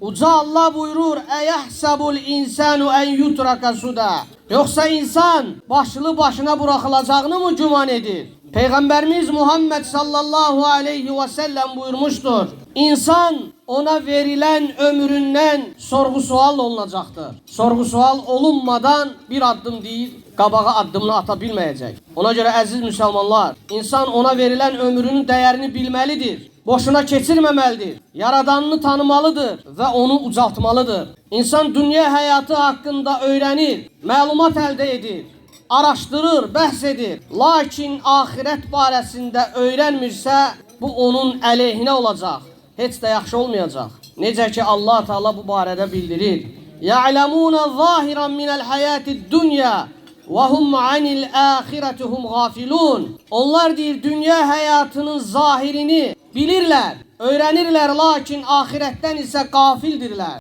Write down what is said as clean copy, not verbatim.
Uca Allah buyurur: "Eyahsabul insanu en yutraka suda." Yoksa insan başlı başına bırakılacağını mı güman edir? Peygamberimiz Muhammed sallallahu aleyhi ve sellem buyurmuştur: İnsan ona verilen ömründen sorgu sual olunacaktır. Sorgu sual olunmadan bir adım değil, qabağa addımını atabilmeyecek. Ona göre əziz Müslümanlar, insan ona verilen ömrünün değerini bilmelidir. Boşuna keçirməməlidir. Yaradanını tanımalıdır ve onu ucaltmalıdır. İnsan dünya hayatı hakkında öğrenir, məlumat elde edir, araştırır, bəhs edir. Lakin ahiret barəsində öğrenmirsə, bu onun əleyhinə olacaq. Heç də yaxşı olmayacaq. Necə ki Allah Teala bu barədə bildirir: "Ya'lemuna zahiran minel hayatid dunya ve hum anil ahireti hum gafilun." Onlar deyir, dünya hayatının zahirini bilirler, öğrenirler, lakin ahiretten ise gafildirler.